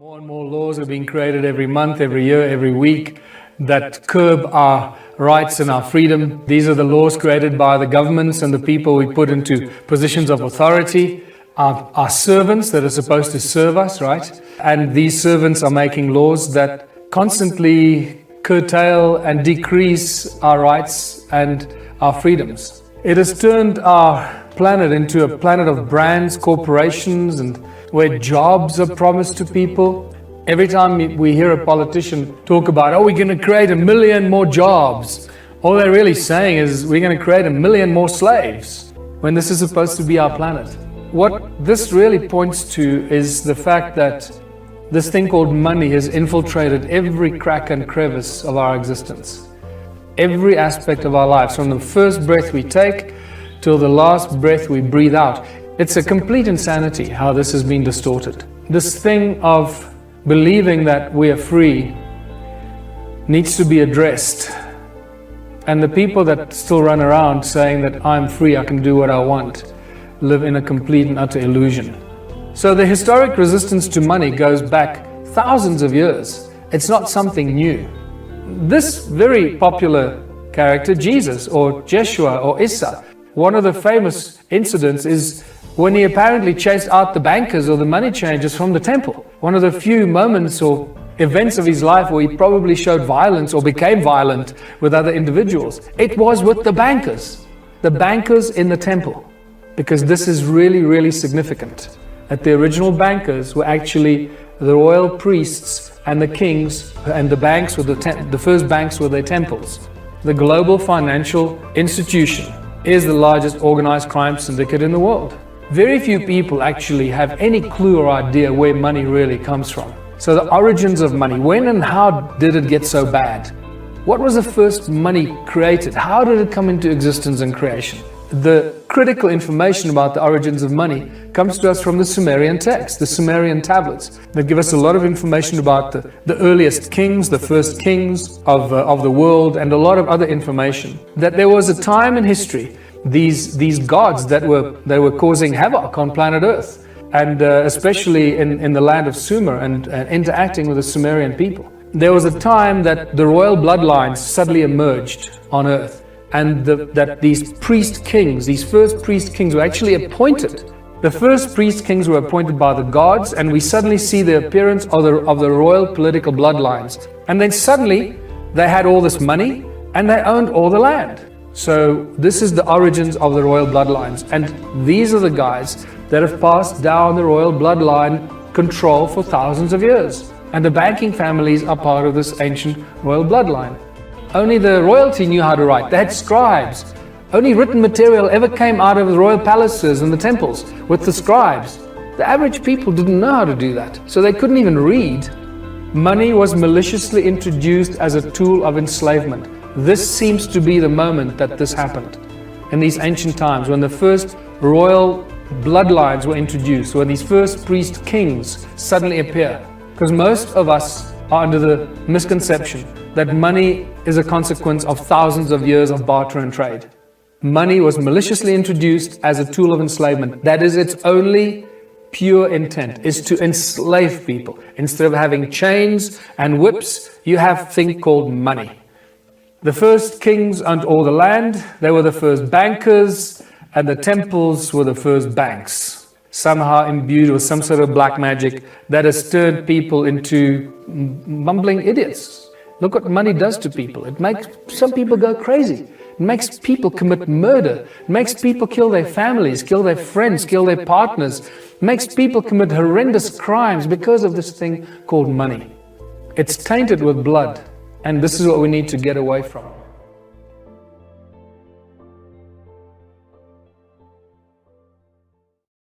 More and more laws are being created every month, every year, every week that curb our rights and our freedom. These are the laws created by the governments and the people we put into positions of authority, our servants that are supposed to serve us, right? And these servants are making laws that constantly curtail and decrease our rights and our freedoms. It has turned our planet into a planet of brands, corporations, and where jobs are promised to people. Every time we hear a politician talk about, oh, we're going to create 1 million more jobs, all they're really saying is we're going to create 1 million more slaves, when this is supposed to be our planet. What this really points to is the fact that this thing called money has infiltrated every crack and crevice of our existence. Every aspect of our lives, from the first breath we take till the last breath we breathe out. It's a complete insanity how this has been distorted. This thing of believing that we are free needs to be addressed. And the people that still run around saying that I'm free, I can do what I want, live in a complete and utter illusion. So the historic resistance to money goes back thousands of years. It's not something new. This very popular character, Jesus or Jeshua or Issa, one of the famous incidents is when he apparently chased out the bankers or the money changers from the temple. One of the few moments or events of his life where he probably showed violence or became violent with other individuals. It was with the bankers in the temple. Because this is really, really significant. That the original bankers were actually the royal priests and the kings, and the banks were the first banks were their temples. The global financial institution is the largest organized crime syndicate in the world. Very few people actually have any clue or idea where money really comes from. So the origins of money, when and how did it get so bad? What was the first money created? How did it come into existence and creation? The critical information about the origins of money comes to us from the Sumerian text, the Sumerian tablets, that give us a lot of information about the earliest kings, the first kings of the world, and a lot of other information. That there was a time in history, these gods that were causing havoc on planet Earth, and especially in the land of Sumer and interacting with the Sumerian people. There was a time that the royal bloodlines suddenly emerged on Earth. And that these priest kings, these first priest kings were actually appointed. The first priest kings were appointed by the gods, and we suddenly see the appearance of the royal political bloodlines. And then suddenly they had all this money and they owned all the land. So this is the origins of the royal bloodlines. And these are the guys that have passed down the royal bloodline control for thousands of years. And the banking families are part of this ancient royal bloodline. Only the royalty knew how to write. They had scribes. Only written material ever came out of the royal palaces and the temples with the scribes. The average people didn't know how to do that, so they couldn't even read. Money was maliciously introduced as a tool of enslavement. This seems to be the moment that this happened. In these ancient times, when the first royal bloodlines were introduced, when these first priest kings suddenly appear. Because most of us are under the misconception that money is a consequence of thousands of years of barter and trade. Money was maliciously introduced as a tool of enslavement. That is its only pure intent, is to enslave people. Instead of having chains and whips, you have a thing called money. The first kings owned all the land. They were the first bankers, and the temples were the first banks. Somehow imbued with some sort of black magic that has turned people into mumbling idiots. Look what money does to people. It makes some people go crazy. It makes people commit murder. It makes people kill their families, kill their friends, kill their partners. It makes people commit horrendous crimes because of this thing called money. It's tainted with blood, and this is what we need to get away from.